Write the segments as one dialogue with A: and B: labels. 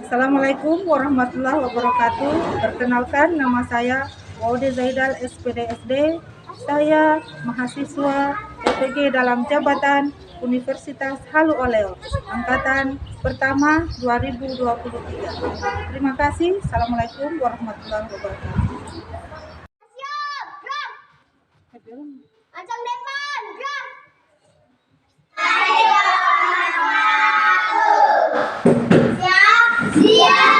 A: Assalamualaikum warahmatullahi wabarakatuh. Perkenalkan, nama saya Waude Zaidal, SPD SD. Saya mahasiswa PPG dalam jabatan Universitas Halu Oleo, angkatan pertama 2023. Terima kasih. Assalamualaikum warahmatullahi wabarakatuh.
B: Acang depan, gerak. Siap.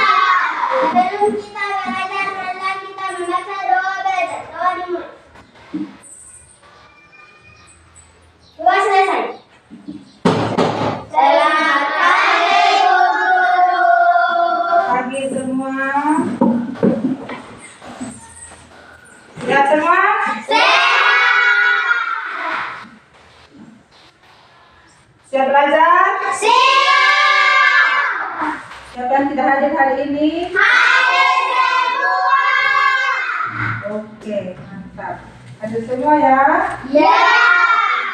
B: Sebelum kita belajar, marilah kita membaca doa belajar. Doa dimulai. Doa selesai. Selamat pagi guru.
A: Pagi semua. Siap semua? Siap belajar? Siapa yang tidak hadir hari ini?
B: Hadir semua.
A: Oke, mantap. Hadir semua ya?
B: Ya.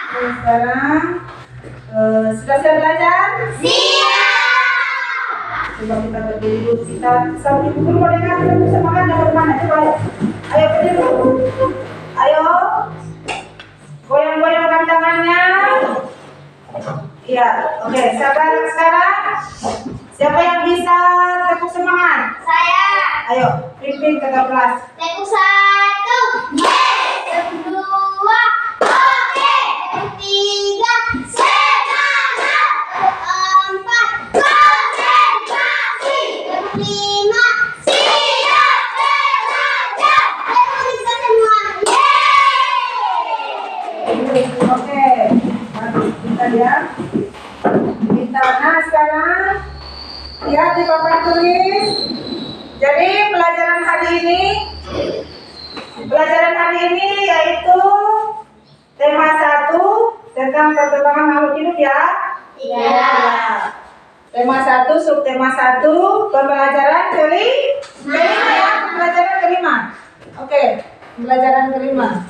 A: Oke, sekarang sudah siap belajar?
B: Siap.
A: Coba kita berdiri dulu. Kita sambil dulu mau dengar kita bisa makan jangan kemana. Coba ayo. Ayo berdiri dulu. Ayo. Goyang-goyang tangannya. Iya, oke. Sekarang siapa yang bisa tepuk semangat?
B: Saya.
A: Ayo, pimpin ke kelas.
B: Tepuk 1, yes. Tepuk 2, oke. Tepuk 3, semangat. Tepuk 4, konsentrasi. Tepuk 5, siap belajar. Tepuk kita semua, yeay.
A: Oke, kita lihat. Nah, sekarang lihat di papan tulis. Jadi pelajaran hari ini yaitu tema 1 tentang perkembangan makhluk hidup ya.
B: Iya.
A: Tema 1, subtema 1, pembelajaran kelima ya. Pembelajaran kelima. Oke, pembelajaran kelima.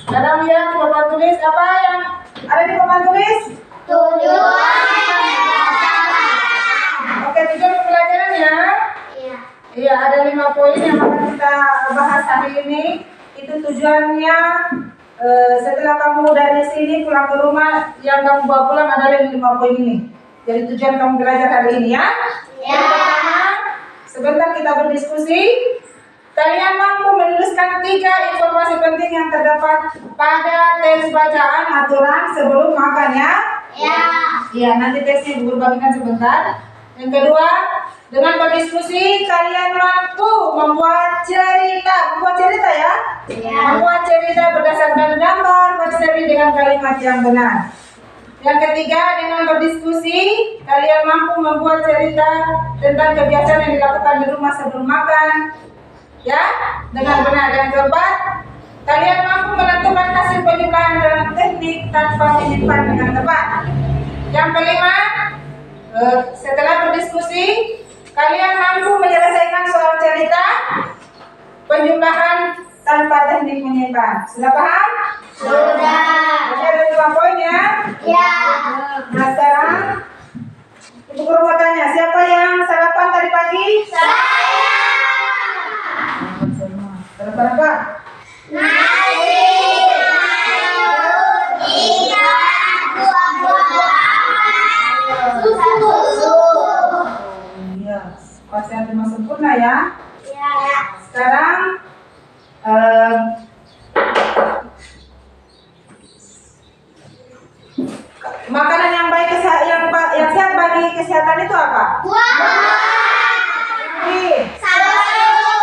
A: Sekarang lihat di papan tulis, apa yang ada di papan tulis?
B: Tujuan.
A: Oke, tujuan pembelajaran ya.
B: Iya.
A: Iya, ada 5 poin yang akan kita bahas hari ini. Itu tujuannya setelah kamu dari sini pulang ke rumah, yang kamu bawa pulang adalah 5 poin ini. Jadi tujuan kamu belajar hari ini ya.
B: Ya.
A: Yang pertama, sebentar kita berdiskusi. Kalian mampu menuliskan 3 informasi penting yang terdapat pada teks bacaan aturan sebelum makan ya.
B: Ya.
A: Iya, nanti teksnya Ibu bagikan sebentar. Yang kedua, dengan berdiskusi kalian mampu membuat cerita. Membuat cerita ya?
B: Ya.
A: Membuat cerita berdasarkan gambar, berseri dengan kalimat yang benar. Yang ketiga, dengan berdiskusi kalian mampu membuat cerita tentang kebiasaan yang dilakukan di rumah sebelum makan. Ya, dengan benar. Yang keempat, kalian mampu menentukan hasil penjumlahan dalam teknik tanpa menyimpan dengan tepat. Yang kelima, setelah berdiskusi, kalian mampu menyelesaikan soal cerita penjumlahan tanpa teknik menyimpan. Sudah paham?
B: Sudah.
A: Oke, ada 5 poin ya.
B: Ya.
A: Nah, sekarang Ibu guru mau tanya, siapa yang sarapan tadi pagi?
B: Saya.
A: Sarapan apa?
B: Nasi, sayur, ikan, buah-buahan, susu.
A: Iya, pasti yang cuma sempurna ya.
B: Ya.
A: Sekarang makanan yang baik yang sehat bagi kesehatan itu apa?
B: Buah.
A: Ini
B: Sayur,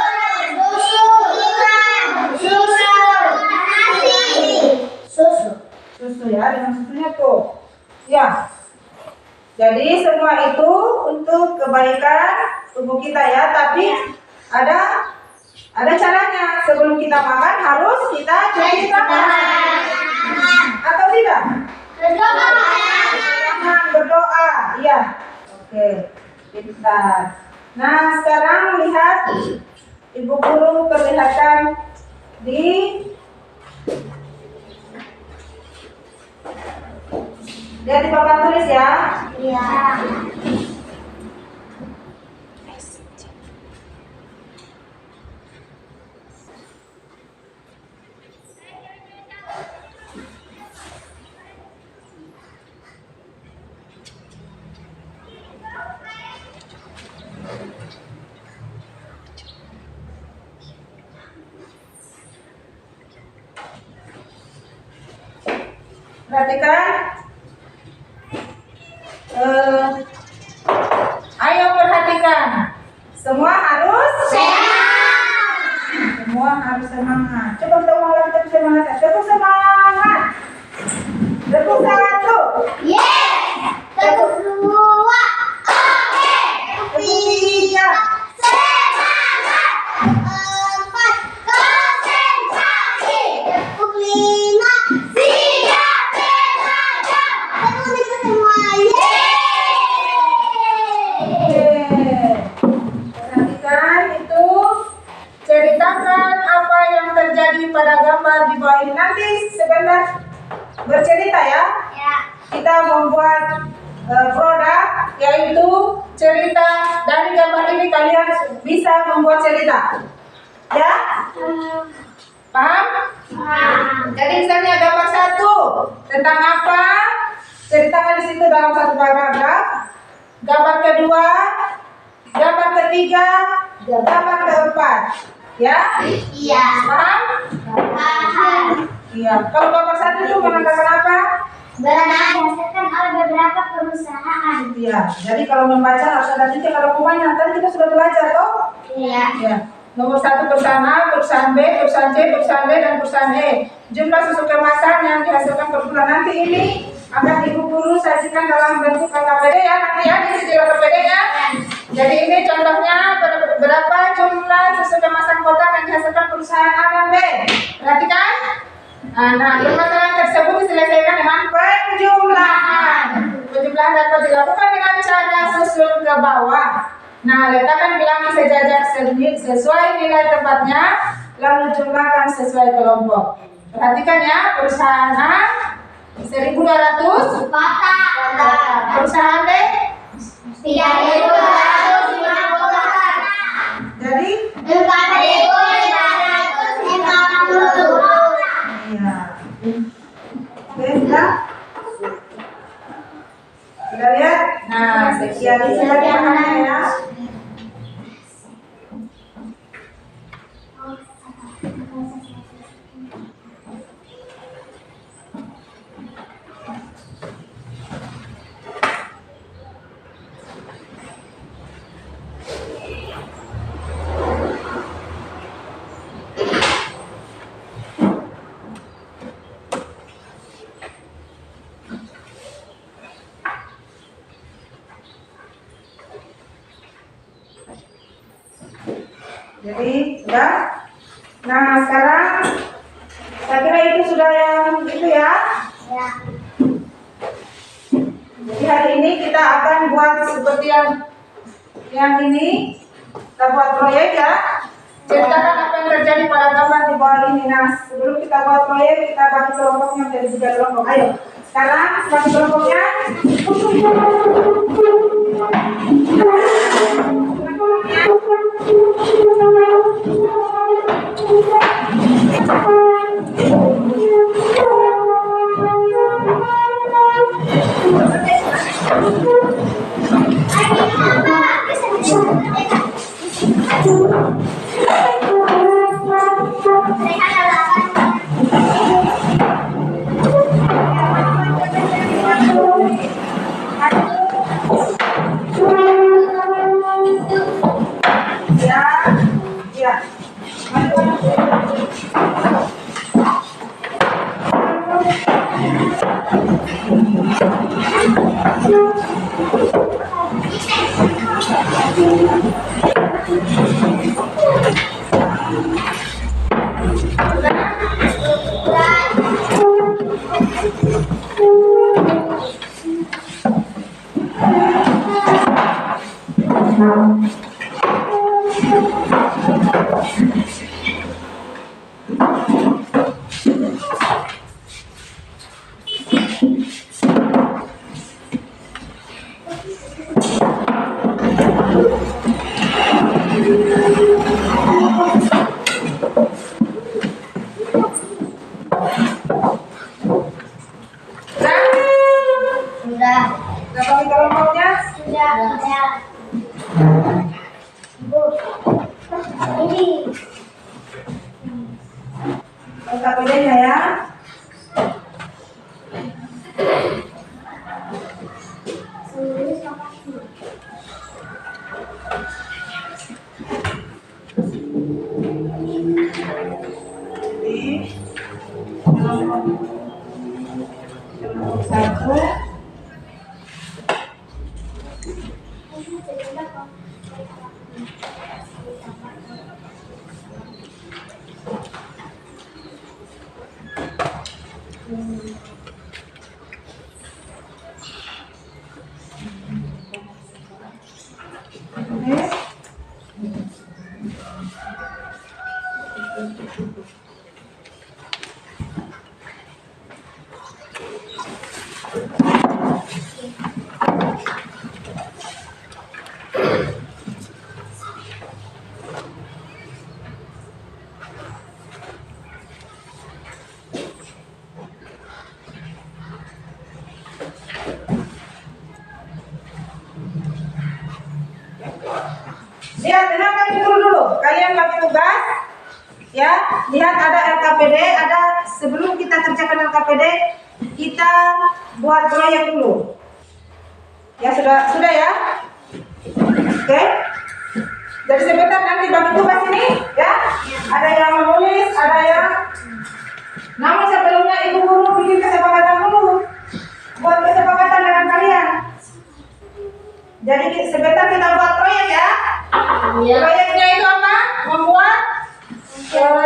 B: susu, ikan, susu, nasi, susu.
A: susu ya, dengan susunya tuh. Ya. Jadi semua itu untuk kebaikan tubuh kita ya, tapi ada caranya. Sebelum kita makan harus kita cuci tangan. Atau tidak? Jangan berdoa. Iya. Oke. Pintar. Nah, sekarang lihat Ibu guru perlihatkan di lihat di papan tulis ya.
B: Iya.
A: Perhatikan. Ayo perhatikan. Semua harus semangat. Coba kita ulang lagi tepuk semangat. Tepuk semangat. Tepuk satu.
B: Tepuk dua. Oke.
A: Tepuk tiga.
B: Semangat. Empat. Konsentrasi. Tepuk lima. Siap belajar. Tepuk lima semua.
A: Perhatikan itu. Ceritakan apa yang terjadi pada gambar di bawah ini. Nanti sebentar bercerita ya. Kita membuat produk, yaitu cerita. Dari gambar ini kalian bisa membuat cerita. Ya? Paham? Jadi misalnya gambar satu tentang apa? Ceritakan di situ dalam satu paragraf. Gambar kedua, gambar ketiga, gambar keempat. Ya?
B: Iya.
A: Paham?
B: Paham.
A: Iya. Kalau gambar satu itu menandakan apa?
B: Berdasarkan oleh beberapa perusahaan.
A: Iya. Jadi kalau membaca harus ada titik. Kalau pemainnya tadi kita sudah belajar toh?
B: Iya.
A: Ya. Nomor satu perusahaan A, perusahaan B, perusahaan C, perusahaan D, dan perusahaan E. Jumlah susu kemasan yang dihasilkan per bulan. Nanti ini akan ibu guru sajikan dalam bentuk KKPD ya. Nanti ya di sini KKPD ya. Jadi ini contohnya berapa jumlah susu kemasan kotak yang dihasilkan perusahaan A dan B. Perhatikan. Nah, permasalahan tersebut diselesaikan dengan penjumlahan. Penjumlahan dapat dilakukan dengan cara susun ke bawah. Nah, letakkan bilangan sejajar sesuai nilai tempatnya, lalu jumlahkan sesuai kelompok. Perhatikan ya, perusahaan A 1.200
B: Kotak.
A: perusahaan B
B: 3.250.
A: jadi
B: 4.550.
A: iya. Oke, sudah? Sudah lihat? Nah, sekian isi lagi makanannya ya. Jadi sudah. Nah sekarang saya kira itu sudah yang itu ya.
B: Ya.
A: Jadi hari ini kita akan buat seperti yang ini. Kita buat proyek ya. Ceritakan apa yang terjadi pada gambar di bawah ini. Nah sebelum kita buat proyek kita bagi kelompoknya menjadi 3 kelompok. Ayo. Sekarang bagi kelompoknya. Ya.
B: Sudah.
A: Sudah bagi kelompoknya?
B: Sudah. Bu. Ini.
A: KKPD-nya ya. Lihat, dengarkan dulu. Kalian bagi tugas. Ya, lihat ada LKPD, ada sebelum kita kerjakan LKPD, kita buat proyek dulu. Ya, sudah ya. Oke. Jadi sebentar nanti bagi tugas ini, ya. Ada yang menulis, ada yang. Namun sebelumnya ibu guru bikin kesepakatan dulu. Buat kesepakatan dengan kalian. Jadi sebentar kita buat proyek ya.
B: Iya.
A: Proyeknya itu apa? Membuat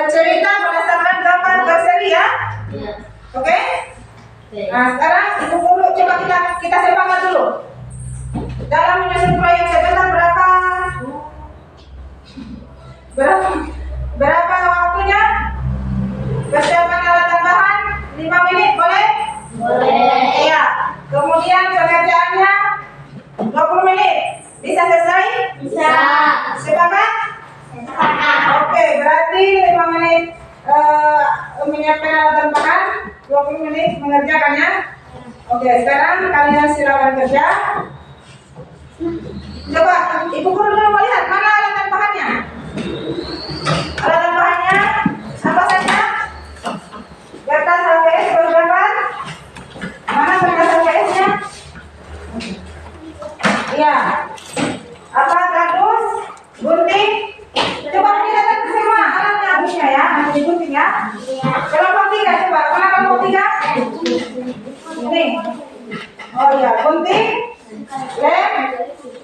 A: cerita berdasarkan gambar berseri ya.
B: Iya.
A: Oke? Nah sekarang ibu guru coba kita sepakat dulu. Dalam menyusun proyek sebentar berapa waktunya? Persiapan alat dan bahan 5 menit boleh?
B: Boleh.
A: Iya. Kemudian pengerjaannya 20 menit. Bisa selesai?
B: Bisa.
A: Sepakat? Oke, berarti 5 menit menyiapkan alat dan bahan, 20 menit mengerjakannya. Oke, sekarang kalian silakan kerja. Coba, ibu guru dulu melihat mana alat dan bahannya. Alat dan bahannya apa saja? Kertas HVS bergambar. Mana kertas HVS-nya? Iya. Apa kardus, gunting? Coba dilihat semua alatnya habisnya ya, nanti gunting ya. Kelompok 3 coba, mana kelompok 3? Ini. Oh iya, gunting, lem,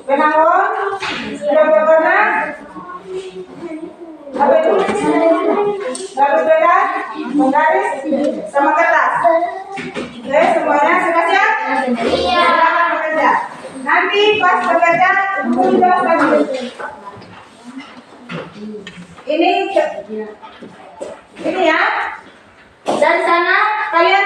A: penanggung, sudah berwarna, apa itu? Garis bebas, menggaris, sama kertas. Oke, semuanya sudah siap?
B: Iya.
A: Silakan bekerja. Nanti pas bekerja, sudah lanjut. Ini ya. Dari sana kalian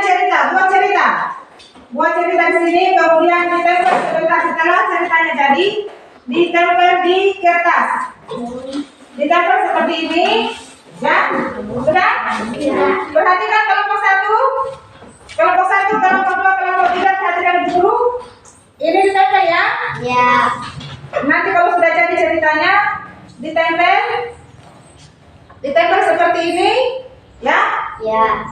A: buat cerita di sini, kemudian ditempel sebentar setelah ceritanya jadi, ditempel di kertas. Ditempel seperti ini, ya. Sudah? Perhatikan kelompok 1, kelompok 2, kelompok 3, perhatikan dulu. Ini ditempel ya.
B: Iya.
A: Nanti kalau sudah jadi ceritanya, ditempel seperti ini, ya.
B: Iya.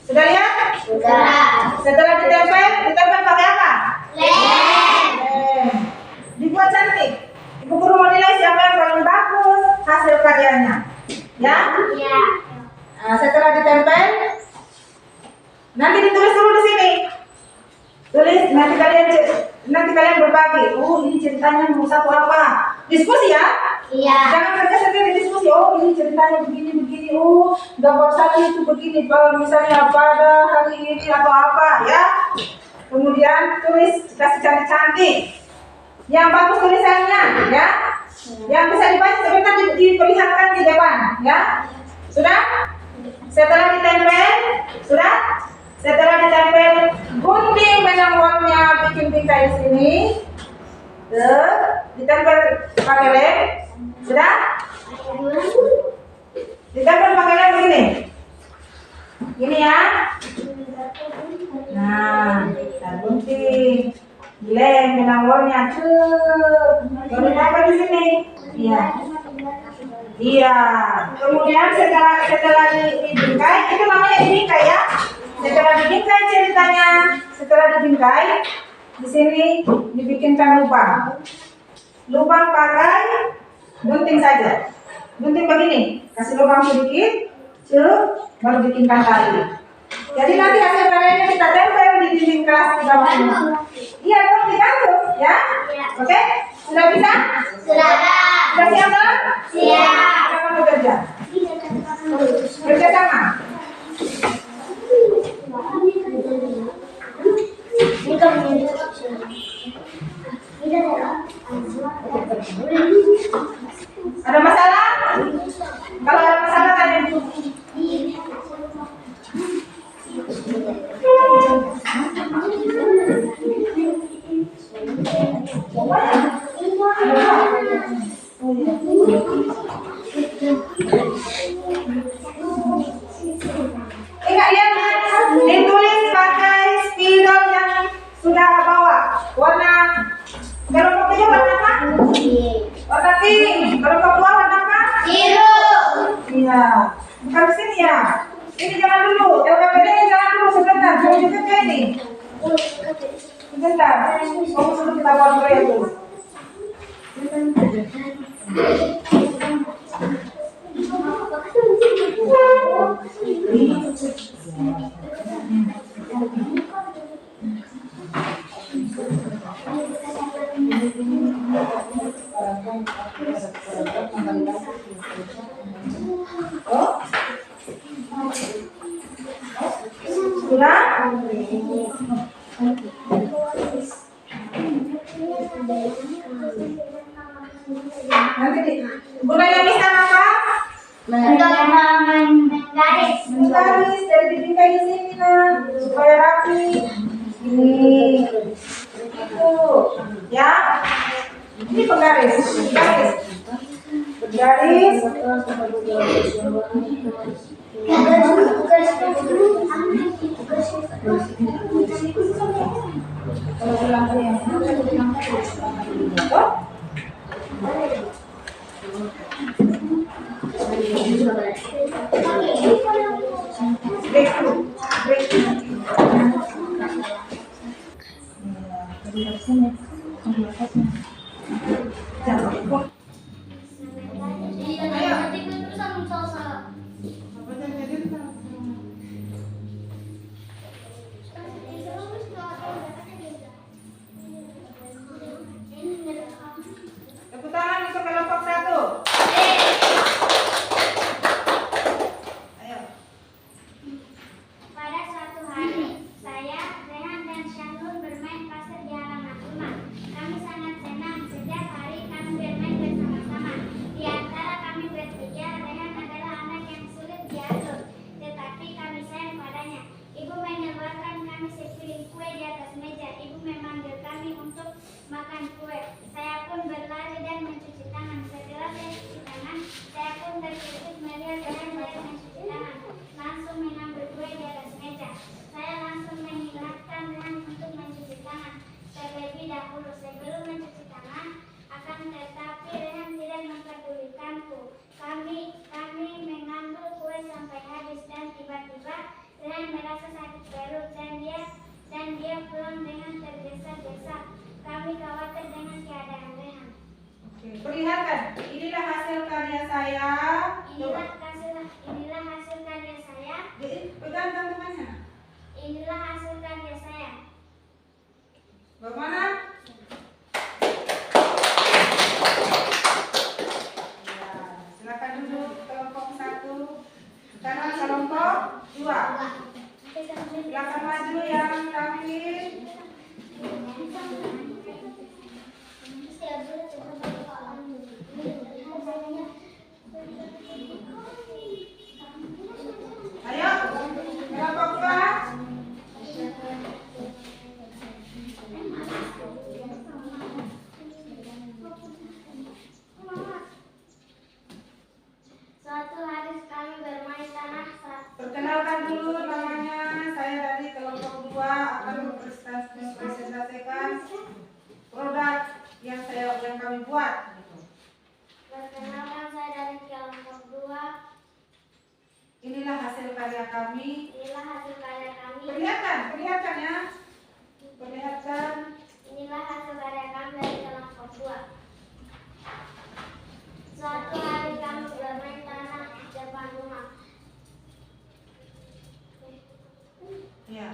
A: Sudah lihat?
B: Sudah.
A: Setelah ditempel pakai apa?
B: Lem.
A: Dibuat cantik. Ibu guru mau nilai siapa yang paling bagus hasil karyanya, ya.
B: Iya.
A: Nah, setelah ditempel, nanti ditulis dulu di sini. Tulis, nanti kalian berbagi. Oh, ini ceritanya mau satu apa? Diskusi ya.
B: Iya.
A: Jangan kerja sendiri diskusi. Oh, ini ceritanya begini. Oh, gambar satu itu begini. Kalau misalnya pada hari ini atau apa, ya. Kemudian tulis, kasih cantik-cantik. Yang bagus tulisannya, ya. Yang bisa dibaca sebentar diperlihatkan di depan, ya. Sudah? Setelah ditempel, gunting benang warnanya, bikin bingkai di sini. Ditempel pakai lem. Sudah? Ditempel pakai lem begini. Gini ya. Nah, kita gunting lem benang warnanya. Baru ditempel di sini. Iya. Iya. Kemudian setelah dibingkai, itu namanya dibingkai ya. Setelah dibingkai ceritanya, di sini dibikinkan lubang. Lubang pakai gunting saja. Gunting begini, kasih lubang sedikit, baru bikinkan tali. Jadi nanti hasil karyanya kita tempel di dinding kelas di bawah. Iya, dong digantung, ya. Oke? Sudah bisa?
B: Sudah.
A: Sudah siap belum?
B: Siap.
A: Kita bekerja. Kerja sama. Ada masalah? Kalau ada masalah tanya dulu. Ingat ya, ditulis pakai spidol yang sudah bawa. Warna, kalau pokoknya warna apa? Warna pink. Kalau papua warna apa?
B: Biru.
A: Iya. Bukan di sini ya. Ini jangan dulu. LKPD jangan dulu sebentar. Jangan juga ke ini. Sebentar. Kamu suruh kita bawa itu. Oh? Sudah? Nanti gunanya bisa apa?
B: Untuk menggaris.
A: Menggaris dari dipintai di sini nah, supaya rapi. Ini, itu, ya. Ini penggaris, garis, garis. Kalau bilang yang tepuk tangan untuk kelompok 1. Ayo.
B: Pada suatu hari, saya, Rehan dan Syahrul bermain pasir di halaman rumah. Kami sangat senang. Setiap hari kami bermain bersama-sama. Di antara kami bertiga, Rehan adalah anak yang sulit diatur, tetapi kami sayang padanya. Ibu menyebarkan kami sepiring kue di atas meja. Ibu memanggil kami untuk makan kue. Saya pun berlari dan mencuci tangan. Setelah saya cuci tangan, saya pun terkejut melihat Rehan mulai mencuci tangan. Langsung mengambil kue di atas meja. Saya langsung mengingatkan Rehan untuk mencuci tangan terlebih dahulu sebelum mencuci tangan. Akan tetapi Rehan tidak mempedulikanku. Kami mengambil kue sampai habis dan tiba-tiba Rehan merasa sakit perut dan dia pulang dengan tergesa-gesa. Kami khawatir dengan keadaan Rehan.
A: Oke, perlihatkan. Inilah hasil karya saya.
B: Inilah hasil karya saya.
A: Pegang tangannya.
B: Inilah hasil karya saya.
A: Bagaimana? Ya, silakan duduk kelompok 1. Sekarang kelompok 2. Silakan maju yang terakhir. Ayo, kelompok 2.
B: Suatu hari kami bermain tanah.
A: Perkenalkan dulu namanya. Saya dari kelompok 2 akan mempresentasikan produk yang kami buat.
B: Perkenalkan, saya dari kelompok 2.
A: Inilah hasil karya kami.
B: Inilah hasil karya kami.
A: Perlihatkan ya. Perlihatkan.
B: Inilah hasil karya kami dari kelompok 2. Suatu hari kami bermain tanah di depan rumah.
A: Ya.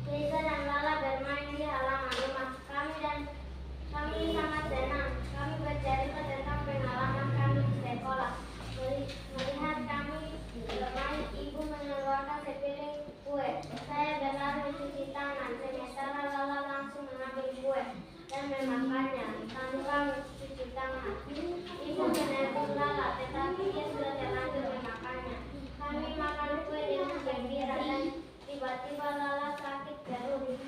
B: Lisa dan Lala bermain di halaman rumah. Kami sangat tangan. Ibu menegur Lala, tetapi dia sudah terlanjur memakannya. Kami makan kue dengan gembira dan tiba-tiba Lala sakit perut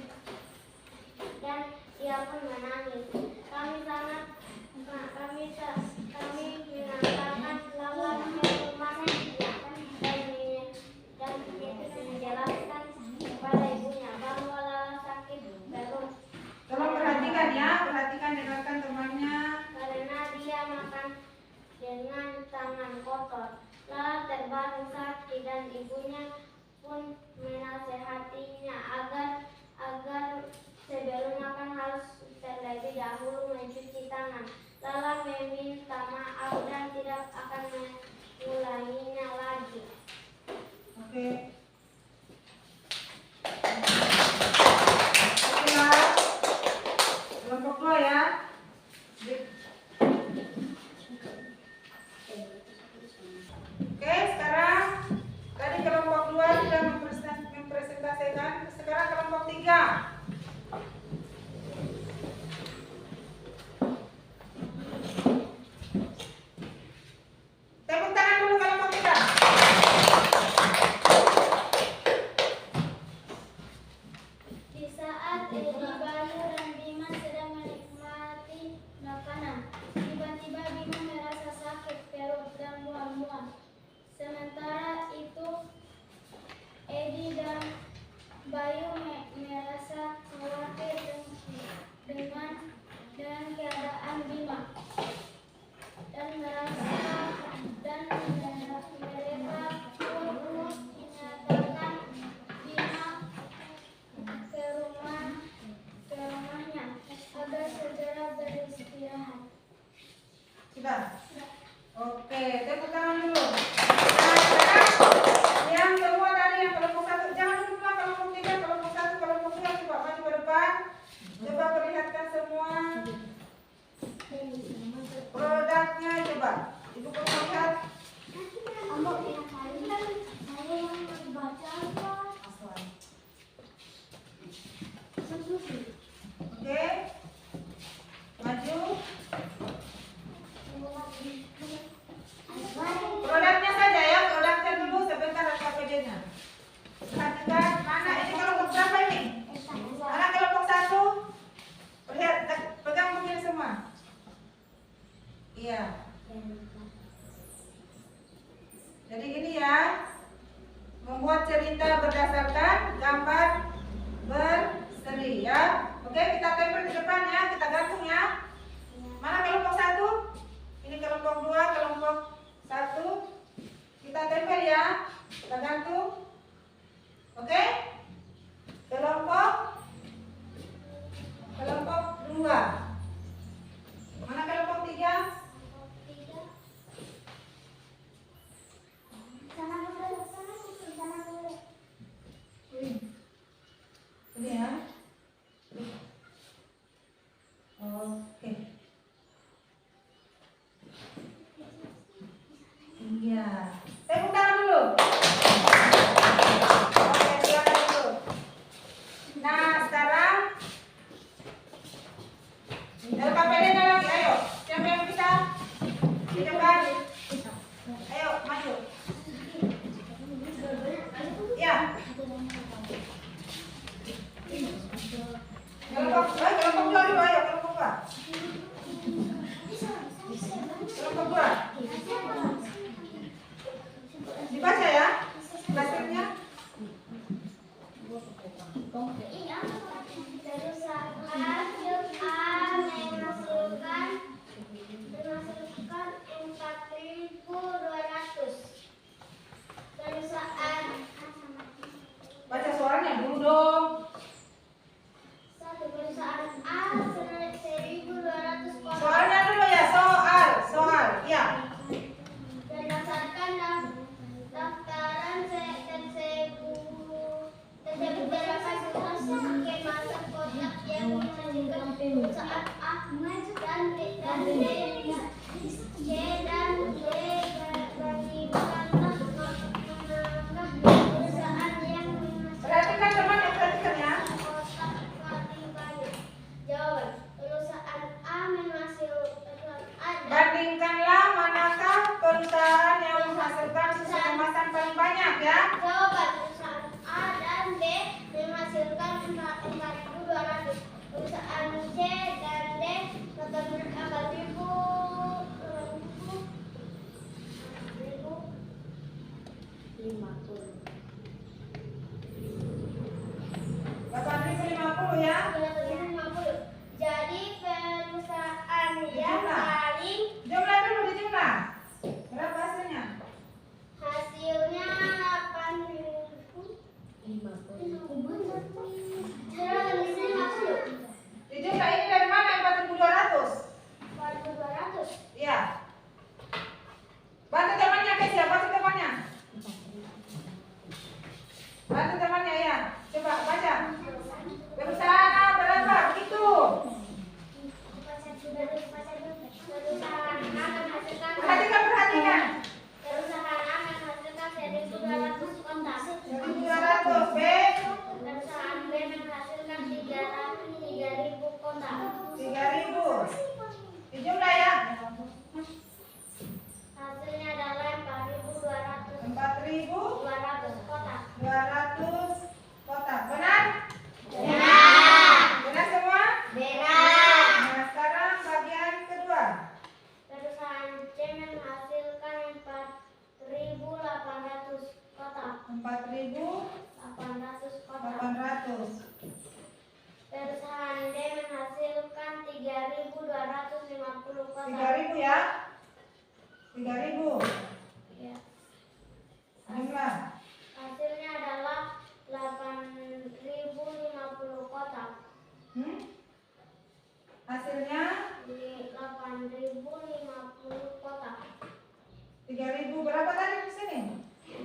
B: dan ia pun menangis. Kami mengantarkan Lala ke rumah dan menjelaskan kepada ibunya bahwa Lala sakit perut.
A: Tolong perhatikan ya, perhatikan dengarkan temannya.
B: Karena dia makan dengan tangan kotor. Lala terbaring sakit dan ibunya pun menasehatinya agar sebelum makan harus terlebih dahulu mencuci tangan. Lala meminta maaf dan tidak akan mengulanginya lagi.
A: Oke. Oke, kelompok 2 ya. Oke, sekarang tadi kelompok 2 sudah mempresentasikan. Sekarang kelompok 3. Tepuk tangan dulu kelompok 3.
B: Di saat Edi, Bayu, dan Bima sedang menikmati makanan, tiba-tiba Bima merasa sakit perut dan mual-mual. Sementara itu, Edi dan Bayu merasa khawatir dengan keadaan Bima dan mereka pun mengantarkan Bima ke rumahnya agar segera beristirahat.
A: Sudah? Oke, tepuk tangan dulu. Nah, sekarang yang semua tadi yang kelompok 1, jangan lupa kelompok 3, kelompok 1, kelompok 2, coba maju ke depan. Coba perlihatkan semua produknya, coba. Ibu perlu lihat. Oke. Maju. Produknya saja ya, produknya dulu sebentar ada PD-nya. Perhatikan, mana ini kelompok berapa ini? Mana kelompok 1? Lihat, pegang begini semua. Iya. Jadi gini ya, membuat cerita berdasarkan gambar berseri ya. Oke, kita tempel di depan ya, kita gantung ya. Mana kelompok 1? Ini kelompok 2, kelompok 1. Kita tempel ya, kita gantung. Oke? Kelompok 2. Mana kelompok 3? Ini ya. Oke. Iya. Tepuk tangan dulu. Oke, silakan dulu. Nah, sekarang LKPD-nya lagi, ayo. Siapa yang bisa? Di depan. Ayo, maju. Ya. Kelompok 2 dulu, ayo kelompok 2. Kelompok 2. Dibaca ya hasilnya.
B: Terus hasil A menghasilkan 4.200. Perusahaan
A: Baca suaranya dulu dong.
B: perusahaan A 1.200 kotak.
A: Soalnya dulu ya, soal. Ya.
B: Berdasarkan daftaran tersebut berapa kemasan kotak yang dihasilkan perusahaan A dan B dan C dan D bandingkan perusahaan yang
A: Perhatikan teman, perhatikan ya.
B: kotak paling banyak. Jawaban: perusahaan A
A: Bandingkanlah manakah perusahaan yang menghasilkan susu kemasan paling banyak ya.
B: Jawaban perusahaan A dan B menghasilkan 4.200. Perusahaan C dan D menghasilkan
A: 8.050 ya.
B: 8.050. Jadi perusahaan yang paling
A: Jumlah dulu dijumlah. Berapa hasilnya?
B: hasilnya 8.050.
A: Dijumlah ini dari mana 4.200?
B: 4.200.
A: Iya. Bantu temannya Kesia, bantu temannya. Bantu temannya ya. Coba baca. Perusahaan A berapa? Begitu.
B: Perusahaan A menghasilkan
A: Perhatikan.
B: Perusahaan A menghasilkan 1.200 kontak.
A: 1.200. B.
B: Perusahaan B menghasilkan 3.000 kontak.
A: 3.000. Dijumlah ya.
B: Hasilnya adalah 4.200
A: 4.200
B: kotak.
A: kotak. Benar?
B: Benar.
A: Benar semua?
B: Benar.
A: Nah, sekarang bagian kedua.
B: Perusahaan C menghasilkan 4.800 kotak. 800 kotak.
A: 4.800.
B: Perusahaan D menghasilkan 3.250 kotak.
A: 3.000 ya. 3.000.
B: Ya.
A: Jumlah.
B: Hasilnya adalah 8.050 kotak.
A: Hasilnya
B: 8.050 kotak.
A: 3.000 berapa tadi di sini?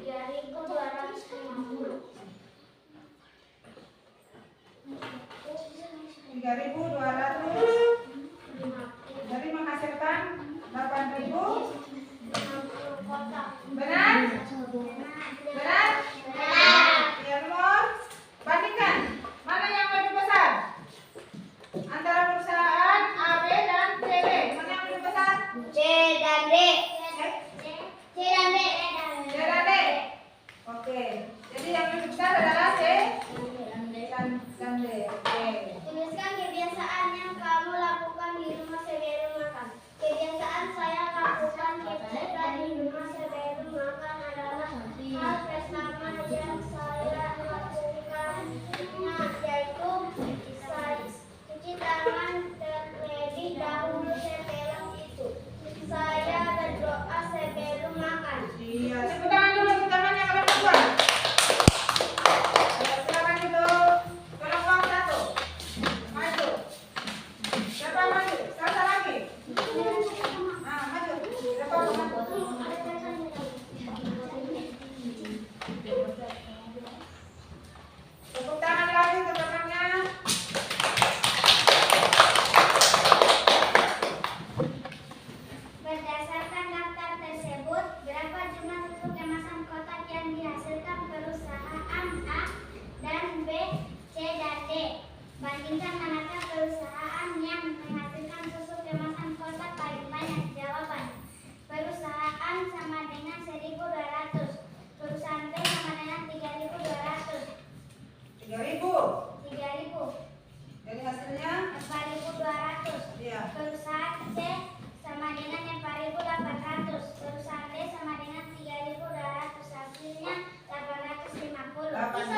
B: 3.250.
A: 3.200. Jadi menghasilkan 8.050
B: kotak.
A: Benar? Benar? Ya, nomor. Bandingkan. Mana yang lebih besar? Antara perusahaan A, B, dan C, D. Mana yang lebih besar?
B: C dan D. C dan D.
A: C dan D. Oke. Jadi yang lebih besar adalah C dan D. Oke.
B: Tuliskan kebiasaan yang kamu lakukan di rumah sebelum makan. Kebiasaan saya lakukan ketika di rumah sebelum makan adalah hal pertama yang saya lakukan yaitu cuci tangan terlebih dahulu sebelum itu. Saya berdoa sebelum makan.
A: Iya. Tepuk tangan dulu untuk temannya kalian berdua. Ya, silakan duduk. Tolong bawa satu. Maju. Siapa maju? Satu lagi. Ah, maju. Siapa maju? Tepuk tangan lagi untuk temannya.
B: Berdasarkan daftar tersebut, berapa jumlah susu kemasan kotak yang dihasilkan perusahaan A dan B, C, dan D? Bandingkan manakah perusahaan yang menghasilkan susu kemasan kotak paling banyak? Jawaban. Perusahaan sama dengan 1.200. Perusahaan B sama dengan 3.200.
A: 3.000.
B: 3.000.
A: Jadi hasilnya
B: 4.200.
A: iya.
B: Perusahaan C sama dengan 4.800. Perusahaan D sama dengan 3.200. Hasilnya 850.
A: 8.000.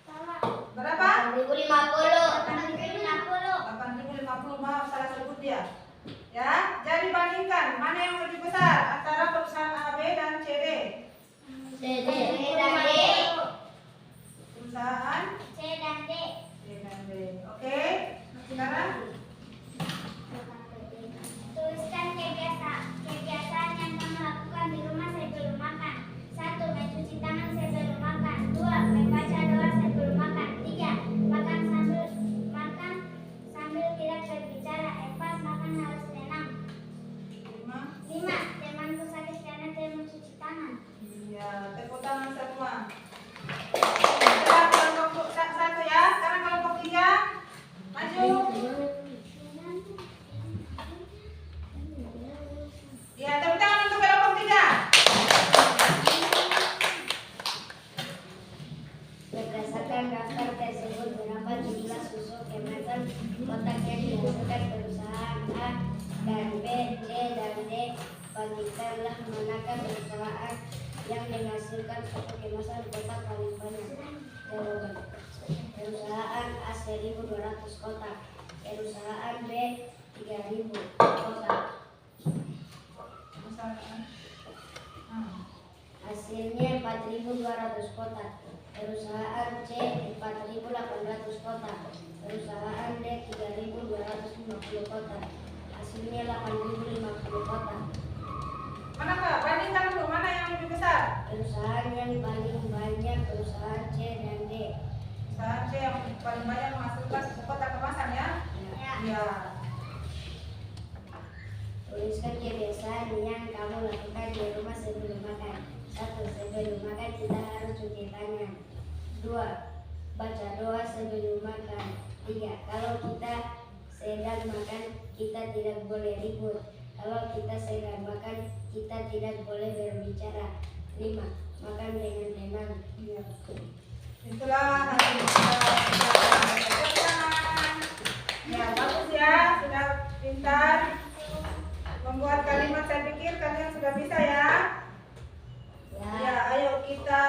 B: Salah.
A: Berapa?
B: 8.050.
A: 8.050. Maaf, salah sebut dia. Ya, jadi bandingkan mana yang lebih besar antara perusahaan A, B, dan C, D.
B: C dan D.
A: Perusahaan
B: C dan D.
A: C dan D. Oke. Sekarang
B: Tuliskan kebiasaan yang kamu lakukan di rumah sebelum makan. 1. Mencuci tangan sebelum makan. 2. Membaca doa sebelum makan. 3. Makan sambil tidak berbicara. 4. Makan harus tenang. 5. Temanku sakit karena dia mencuci tangan.
A: iya, tepuk tangan
B: bagikanlah manakah perusahaan yang menghasilkan 1 kemasan kotak paling banyak. Jawaban: perusahaan A 1.200 kotak, perusahaan B 3.000 kotak. Hasilnya 4.200 kotak. Perusahaan C 4.800 kotak, perusahaan D 3.250 kotak. Hasilnya 8.050 kotak.
A: Mana Kak? Bandingkan dulu mana yang lebih besar?
B: Perusahaan yang paling banyak perusahaan C dan D.
A: Perusahaan C yang paling banyak menghasilkan 1 kotak kemasan ya? Iya.
B: Tuliskan kebiasaan yang kamu lakukan di rumah sebelum makan. 1. Sebelum makan kita harus cuci tangan. 2. Baca doa sebelum makan. 3. Kalau kita sedang makan, kita tidak boleh ribut. Kalau kita sedang makan, kita tidak boleh berbicara. 5. Makan dengan tenang.
A: Itulah hasil kita. Ya, bagus ya, sudah pintar membuat kalimat. Saya pikir kalian sudah bisa ya. Ya, ayo kita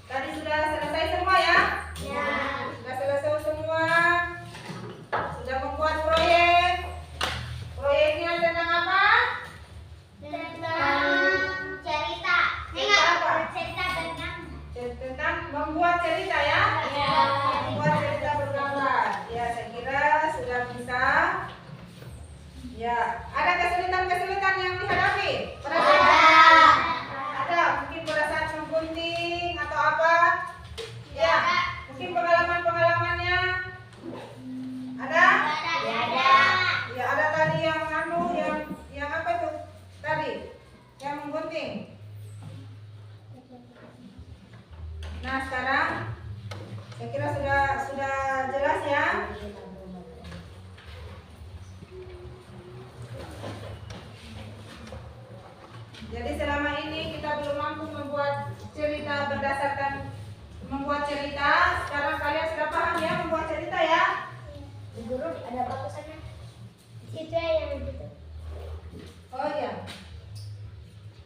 A: tadi sudah selesai semua ya?
B: Ya.
A: Sudah selesai semua. Sudah membuat proyek. Proyeknya tentang apa?
B: Tentang cerita.
A: Cerita apa?
B: Cerita tentang.
A: Tentang membuat cerita ya?
B: Ya.
A: Membuat cerita bergambar. Ya, saya kira sudah bisa. Ya, ada kesulitan-kesulitan yang dihadapi? Pada saat ada, mungkin pada saat menggunting atau apa? Ya, mungkin pengalaman-pengalamannya ada?
B: Ada.
A: Ya, ada tadi yang yang apa itu tadi? Yang menggunting. Nah, sekarang saya kira sudah jelas ya. Jadi selama ini kita belum mampu membuat cerita berdasarkan membuat cerita. Sekarang kalian sudah paham ya membuat cerita ya?
B: Guru ada bagusannya. Itu yang gitu.
A: Oh iya.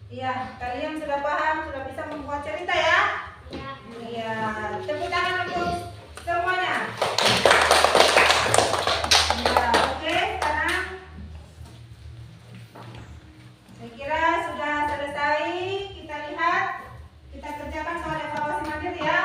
A: Iya, kalian sudah paham, sudah bisa membuat cerita ya?
B: Ya.
A: Iya, tepuk tangan untuk semuanya. Ya, oke, sekarang saya kira sudah selesai. Kita lihat, kita kerjakan soal evaluasi mandiri ya.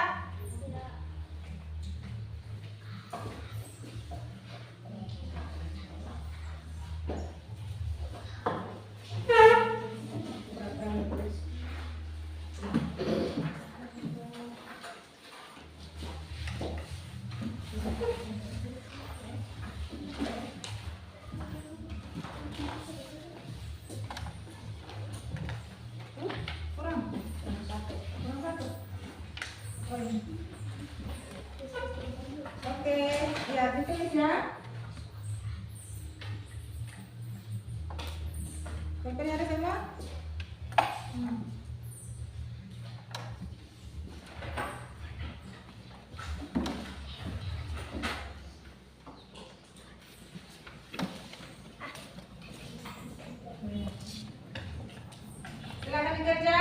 A: Oke, ya ditulis ya. Pokoknya ada semua? Silakan dikerja.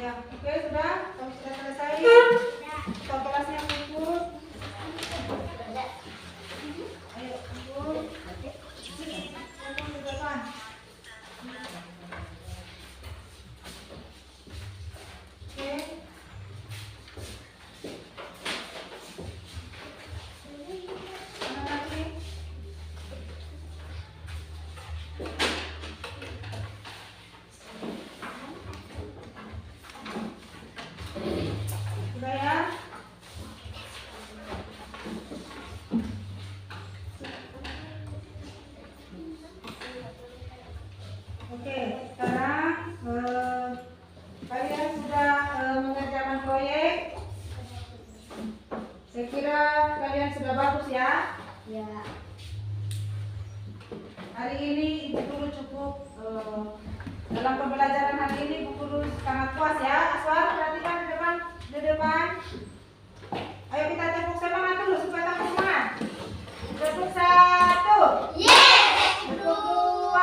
A: Ya, oke sudah. Kalau sudah selesai, kita kelasnya kumpul. Ayo kumpul. Kumpul di depan. Oke. Mana lagi? Sudah ya? Oke, sekarang kalian sudah mengerjakan proyek. Saya kira kalian sudah bagus ya.
B: Ya.
A: Hari ini Ibu Guru cukup dalam pembelajaran hari ini Ibu Guru sangat puas ya. Aswar, perhatikan di depan. Ayo kita tepuk semangat dulu supaya tambah semangat. Tepuk 1. Tepuk 2.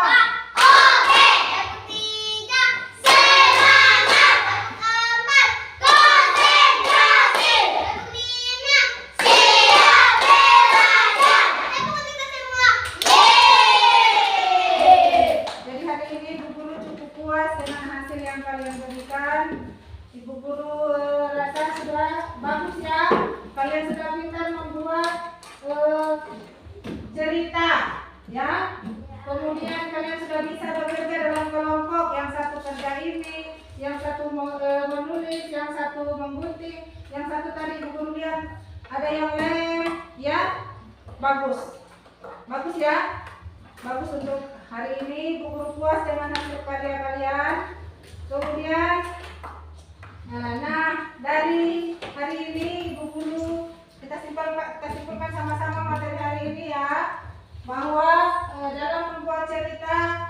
B: Oke. Tepuk 3. Semangat. Tepuk 4. Konsentrasi. Tepuk 5. Siap belajar. Tepuk kita semua.
A: Jadi hari ini Ibu Guru cukup puas dengan hasil yang kalian berikan. Ibu Guru rasa sudah bagus ya. Kalian sudah pintar membuat cerita ya. Kemudian kalian sudah bisa bekerja dalam kelompok. Yang satu kerja ini, yang satu menulis, yang satu menggunting, yang satu tadi Ibu Guru lihat ada yang lem ya. Bagus. Bagus ya. Bagus untuk hari ini. Ibu Guru puas dengan hasil karya kalian. Kemudian nah dari hari ini Ibu Guru kita simpulkan sama-sama materi hari ini ya, bahwa dalam membuat cerita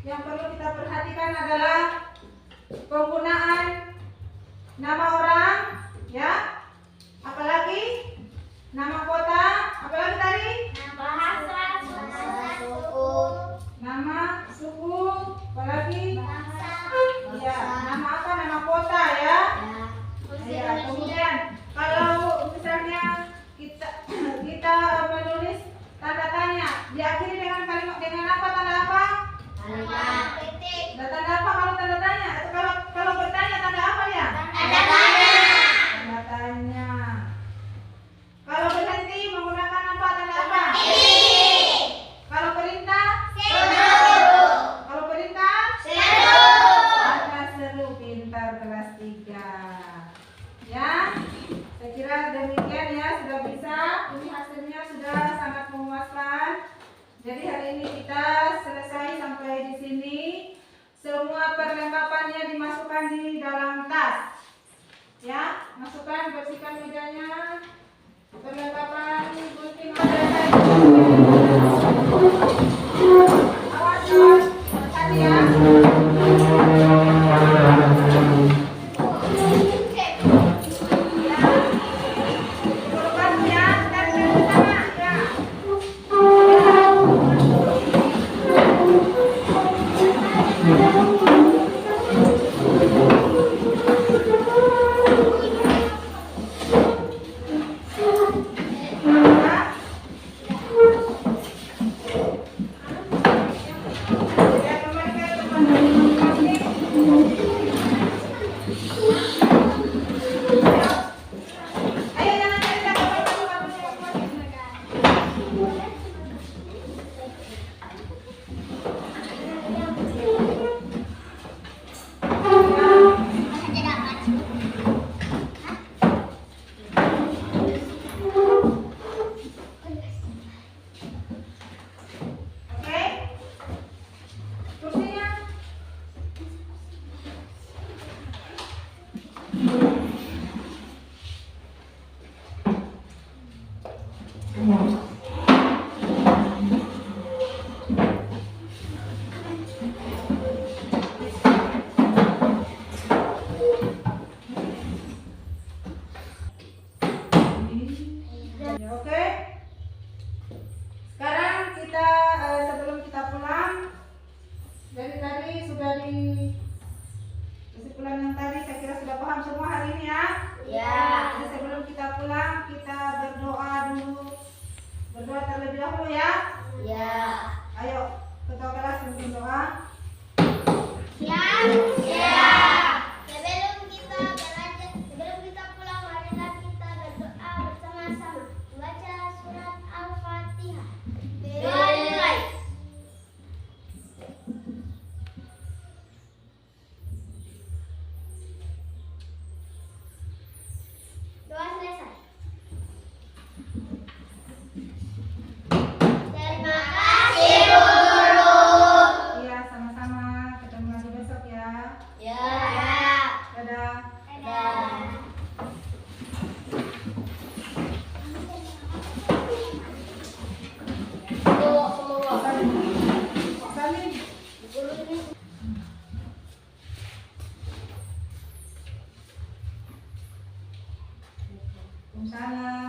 A: yang perlu kita perhatikan adalah penggunaan nama orang ya, apalagi nama kota, apalagi tadi
B: Bahasa suku.
A: nama suku, apalagi
B: Bahasa.
A: ya, nama apa, nama kota ya. Ya, kemudian kalau misalnya kita menulis tanda tanya, diakhiri dengan kalimat dengan apa, tanda apa?
B: Titik.
A: Dan tanda apa kalau tanda tanya? Atau kalau bertanya tanda apa ya?
B: Tanda tanya.
A: Tanda tanya. Kalau berhenti menggunakan apa, tanda apa?
B: Titik.
A: Kalau perintah?
B: Seru.
A: Kalau perintah?
B: Seru.
A: Tanda seru, pintar kelas 3. Ya, saya kira demikian ya, sudah bisa. Ini hasilnya sudah sangat memuaskan. Jadi hari ini kita selesai sampai di sini. Semua perlengkapannya dimasukkan di dalam tas. Ya, masukkan, bersihkan mejanya. Perlengkapan gunting ada tadi. Awas, hati ya. Kesimpulan yang tadi saya paham semua hari ini ya?
B: Ya.
A: Jadi sebelum kita pulang, kita berdoa dulu. Berdoa terlebih dahulu ya.
B: Ya.
A: Ayo, ketua kelas pimpin doa.
B: Siap. Ya. Sebelum kita pulang, marilah kita berdoa bersama-sama. Membaca surat Al-Fatihah. Doa dimulai. Doa selesai. Terima kasih, Bu Guru.
A: Iya, sama-sama. Ketemu lagi besok ya.
B: Ya.
A: Dadah.
B: Dadah.
A: Salim. Waalaikumsalam.